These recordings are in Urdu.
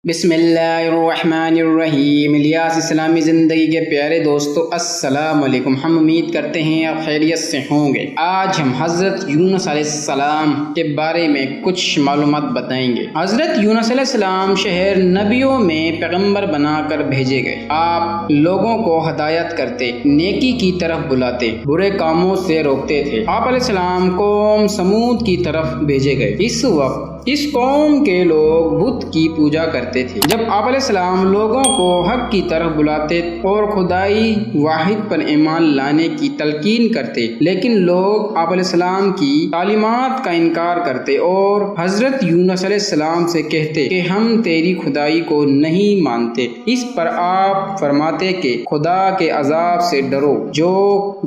بسم اللہ الرحمن الرحیم۔ الیاس اسلامی زندگی کے پیارے دوستو، السلام علیکم۔ ہم امید کرتے ہیں آپ خیریت سے ہوں گے۔ آج ہم حضرت یونس علیہ السلام کے بارے میں کچھ معلومات بتائیں گے۔ حضرت یونس علیہ السلام شہر نبیوں میں پیغمبر بنا کر بھیجے گئے۔ آپ لوگوں کو ہدایت کرتے، نیکی کی طرف بلاتے، برے کاموں سے روکتے تھے۔ آپ علیہ السلام قوم سمود کی طرف بھیجے گئے۔ اس وقت اس قوم کے لوگ بت کی پوجا کرتے تھے۔ جب آپ علیہ السلام لوگوں کو حق کی طرف بلاتے اور خدائی واحد پر ایمان لانے کی تلقین کرتے، لیکن لوگ آپ علیہ السلام کی تعلیمات کا انکار کرتے اور حضرت یونس علیہ السلام سے کہتے کہ ہم تیری خدائی کو نہیں مانتے۔ اس پر آپ فرماتے کہ خدا کے عذاب سے ڈرو جو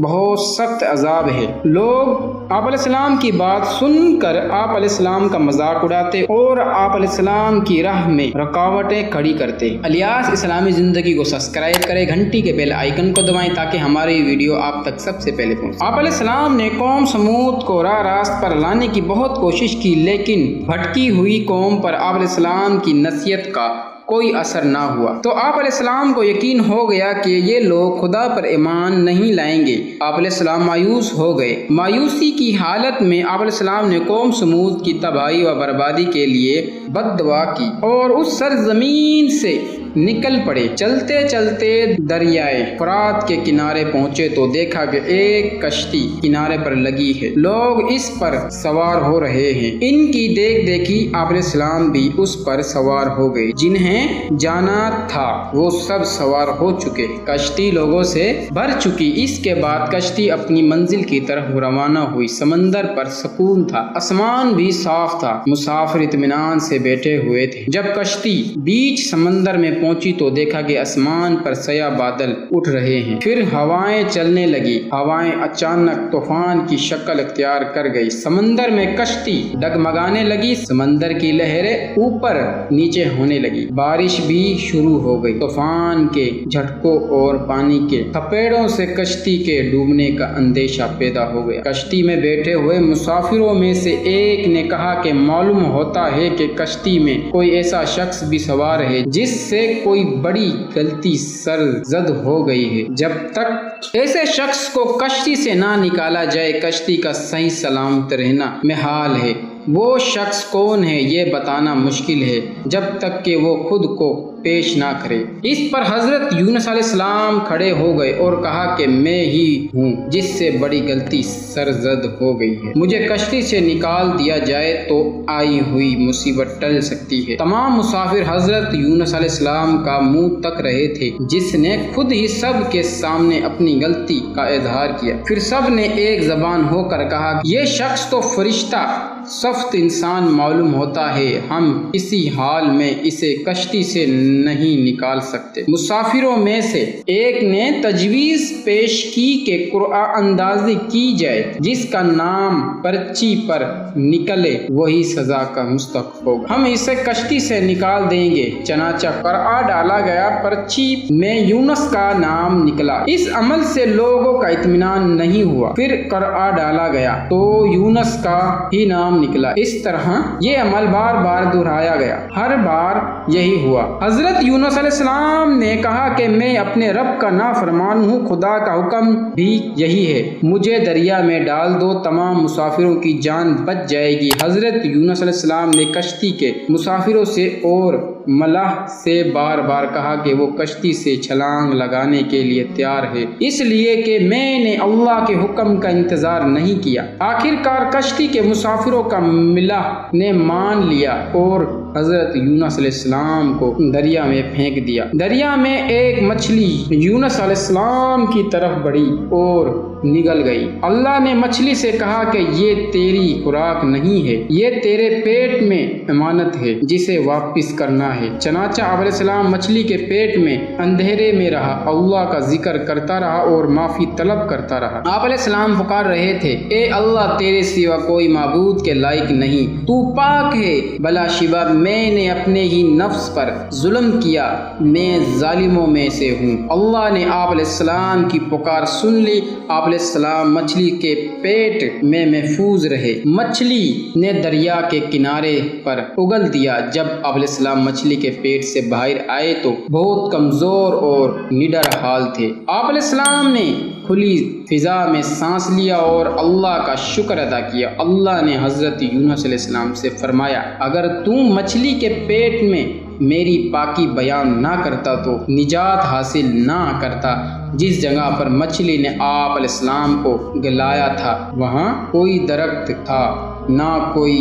بہت سخت عذاب ہے۔ لوگ آپ علیہ السلام کی بات سن کر آپ علیہ السلام کا مذاق اڑاتے اور آپ علیہ السلام کی راہ میں رکاوٹیں کھڑی کرتے۔ الیاس اسلامی زندگی کو سبسکرائب کریں، گھنٹی کے بیل آئیکن کو دبائیں تاکہ ہماری ویڈیو آپ تک سب سے پہلے پہنچے۔ آپ علیہ السلام نے قوم سمود کو راہ راست پر لانے کی بہت کوشش کی، لیکن بھٹکی ہوئی قوم پر آپ علیہ السلام کی نصیحت کا کوئی اثر نہ ہوا۔ تو آپ علیہ السلام کو یقین ہو گیا کہ یہ لوگ خدا پر ایمان نہیں لائیں گے۔ آپ علیہ السلام مایوس ہو گئے۔ مایوسی کی حالت میں آپ علیہ السلام نے قوم سمود کی تباہی و بربادی کے لیے بد دعا کی اور اس سرزمین سے نکل پڑے۔ چلتے چلتے دریائے فرات کے کنارے پہنچے تو دیکھا کہ ایک کشتی کنارے پر لگی ہے، لوگ اس پر سوار ہو رہے ہیں۔ ان کی دیکھ دیکھی آپ علیہ السلام بھی اس پر سوار ہو گئے۔ جنہیں جانا تھا وہ سب سوار ہو چکے، کشتی لوگوں سے بھر چکی۔ اس کے بعد کشتی اپنی منزل کی طرف روانہ ہوئی۔ سمندر پر سکون تھا، آسمان بھی صاف تھا، مسافر اطمینان سے بیٹھے ہوئے تھے۔ جب کشتی بیچ سمندر میں پہنچی تو دیکھا کہ آسمان پر سیاہ بادل اٹھ رہے ہیں، پھر ہوائیں چلنے لگی۔ ہوائیں اچانک طوفان کی شکل اختیار کر گئی۔ سمندر میں کشتی ڈگمگانے لگی، سمندر کی لہریں اوپر نیچے ہونے لگی، بارش بھی شروع ہو گئی۔ طوفان کے جھٹکوں اور پانی کے تھپیڑوں سے کشتی کے ڈوبنے کا اندیشہ پیدا ہو گیا۔ کشتی میں بیٹھے ہوئے مسافروں میں سے ایک نے کہا کہ معلوم ہوتا ہے کہ کشتی میں کوئی ایسا شخص بھی سوار ہے جس سے کوئی بڑی غلطی سرزد ہو گئی ہے۔ جب تک ایسے شخص کو کشتی سے نہ نکالا جائے کشتی کا صحیح سلامت رہنا محال ہے۔ وہ شخص کون ہے یہ بتانا مشکل ہے جب تک کہ وہ خود کو پیش نہ کرے۔ اس پر حضرت یونس علیہ السلام کھڑے ہو گئے اور کہا کہ میں ہی ہوں جس سے بڑی غلطی سرزد ہو گئی ہے۔ مجھے کشتی سے نکال دیا جائے تو آئی ہوئی مصیبت ٹل سکتی ہے۔ تمام مسافر حضرت یونس علیہ السلام کا منہ تک رہے تھے جس نے خود ہی سب کے سامنے اپنی غلطی کا اظہار کیا۔ پھر سب نے ایک زبان ہو کر کہا یہ شخص تو فرشتہ سخت انسان معلوم ہوتا ہے، ہم کسی حال میں اسے کشتی سے نہیں نکال سکتے۔ مسافروں میں سے ایک نے تجویز پیش کی کہ قرعہ اندازی کی جائے، جس کا نام پرچی پر نکلے وہی سزا کا مستحق ہوگا۔ ہم اسے کشتی سے نکال دیں گے۔ چنانچہ قرعہ ڈالا گیا، پرچی میں یونس کا نام نکلا۔ اس عمل سے لوگوں کا اطمینان نہیں ہوا۔ پھر قرعہ ڈالا گیا تو یونس کا ہی نام نکلا۔ اس طرح یہ عمل بار بار دہرایا گیا، ہر بار یہی ہوا۔ حضرت یونس علیہ السلام نے کہا کہ میں اپنے رب کا نافرمان ہوں، خدا کا حکم بھی یہی ہے، مجھے دریا میں ڈال دو، تمام مسافروں کی جان بچ جائے گی۔ حضرت یونس علیہ السلام نے کشتی کے مسافروں سے اور ملاح سے بار بار کہا کہ وہ کشتی سے چھلانگ لگانے کے لیے تیار ہے، اس لیے کہ میں نے اللہ کے حکم کا انتظار نہیں کیا۔ آخر کار کشتی کے مسافروں کا ملاح نے مان لیا اور حضرت یونس علیہ السلام کو دریا میں پھینک دیا۔ دریا میں ایک مچھلی یونس علیہ السلام کی طرف بڑھی اور نگل گئی۔ اللہ نے مچھلی سے کہا کہ یہ تیری خوراک نہیں ہے، یہ تیرے پیٹ میں امانت ہے جسے واپس کرنا ہے۔ چنانچہ آپ علیہ السلام مچھلی کے پیٹ میں اندھیرے میں رہا، اللہ کا ذکر کرتا رہا اور معافی طلب کرتا رہا۔ آپ علیہ السلام پکار رہے تھے، اے اللہ، تیرے سوا کوئی معبود کے لائق نہیں، تو پاک ہے، بلا شبہ میں نے اپنے ہی نفس پر ظلم کیا، میں ظالموں میں سے ہوں۔ اللہ نے آپ علیہ السلام کی پکار سن لی۔ آپ علیہ السلام مچھلی کے پیٹ میں محفوظ رہے۔ مچھلی نے دریا کے کنارے پر اگل دیا۔ جب آپ علیہ السلام مچھلی کے پیٹ سے باہر آئے تو بہت کمزور اور نڈر حال تھے۔ آپ علیہ السلام نے کھلی فضا میں سانس لیا اور اللہ کا شکر ادا کیا۔ اللہ نے حضرت یونس علیہ السلام سے فرمایا، اگر تم مچھلی کے پیٹ میں میری پاکی بیان نہ کرتا تو نجات حاصل نہ کرتا۔ جس جگہ پر مچھلی نے آپ علیہ السلام کو گلایا تھا وہاں کوئی درخت تھا نہ کوئی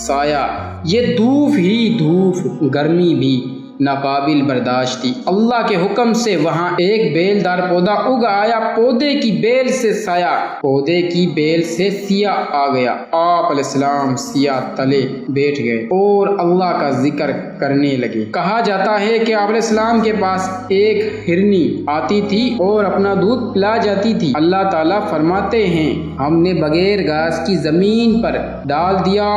سایہ، یہ دھوپ ہی دھوپ، گرمی بھی ناقابل برداشت تھی۔ اللہ کے حکم سے وہاں ایک بیل دار پودا اگ آیا، پودے کی بیل سے سایہ، پودے کی بیل سے سیاہ آ گیا۔ آپ علیہ السلام سیاہ تلے بیٹھ گئے اور اللہ کا ذکر کرنے لگے۔ کہا جاتا ہے کہ آپ علیہ السلام کے پاس ایک ہرنی آتی تھی اور اپنا دودھ پلا جاتی تھی۔ اللہ تعالیٰ فرماتے ہیں، ہم نے بغیر گھاس کی زمین پر ڈال دیا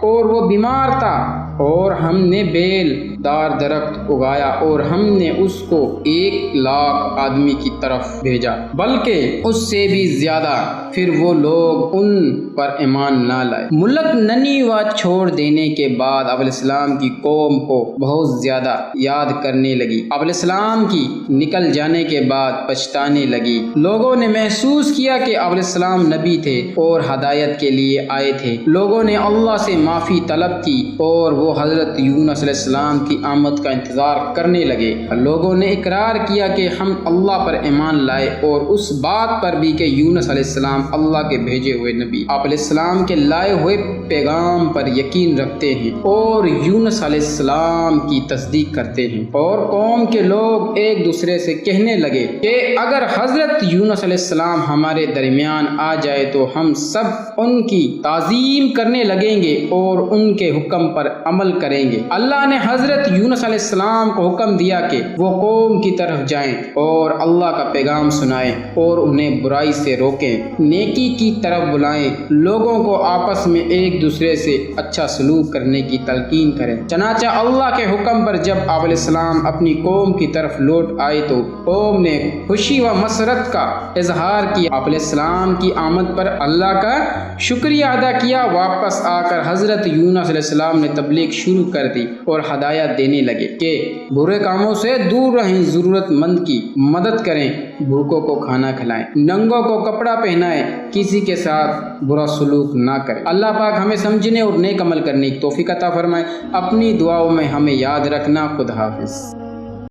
اور وہ بیمار تھا، اور ہم نے بیل دار درخت اگایا اور ہم نے اس کو 1,00,000 آدمی کی طرف بھیجا، بلکہ اس سے بھی زیادہ، پھر وہ لوگ ان پر ایمان نہ لائے۔ ملک ننیوہ چھوڑ دینے کے بعد آپ علیہ السلام کی قوم کو بہت زیادہ یاد کرنے لگی۔ آپ علیہ السلام کی نکل جانے کے بعد پچھتانے لگی۔ لوگوں نے محسوس کیا کہ آپ علیہ السلام نبی تھے اور ہدایت کے لیے آئے تھے۔ لوگوں نے اللہ سے معافی طلب کی اور وہ حضرت یونس علیہ السلام کی آمد کا انتظار کرنے لگے۔ لوگوں نے اقرار کیا کہ ہم اللہ پر ایمان لائے اور اس بات پر بھی کہ یونس علیہ السلام اللہ کے بھیجے ہوئے نبی، آپ علیہ السلام کے لائے ہوئے پیغام پر یقین رکھتے ہیں اور یونس علیہ السلام کی تصدیق کرتے ہیں۔ اور قوم کے لوگ ایک دوسرے سے کہنے لگے کہ اگر حضرت یونس علیہ السلام ہمارے درمیان آ جائے تو ہم سب ان کی تعظیم کرنے لگیں گے اور ان کے حکم پر عمل کریں گے۔ اللہ نے حضرت یونس علیہ السلام کو حکم دیا کہ وہ قوم کی طرف جائیں اور اللہ کا پیغام سنائیں اور انہیں برائی سے روکیں، نیکی کی طرف بلائیں، لوگوں کو آپس میں ایک دوسرے سے اچھا سلوک کرنے کی تلقین کریں۔ چنانچہ اللہ کے حکم پر جب آپ علیہ السلام اپنی قوم کی طرف لوٹ آئے تو قوم نے خوشی و مسرت کا اظہار کیا۔ آپ علیہ السلام کی آمد پر اللہ کا شکریہ ادا کیا۔ واپس آ کر حضرت یونس علیہ السلام نے تبلیغ شروع کر دی اور ہدایت دینے لگے کہ برے کاموں سے دور رہیں، ضرورت مند کی مدد کریں، بھوکوں کو کھانا کھلائیں، ننگوں کو کپڑا پہنائیں، کسی کے ساتھ برا سلوک نہ کریں۔ اللہ پاک ہمیں سمجھنے اور نیک عمل کرنے کی توفیق عطا فرمائے۔ اپنی دعاؤں میں ہمیں یاد رکھنا۔ خدا حافظ۔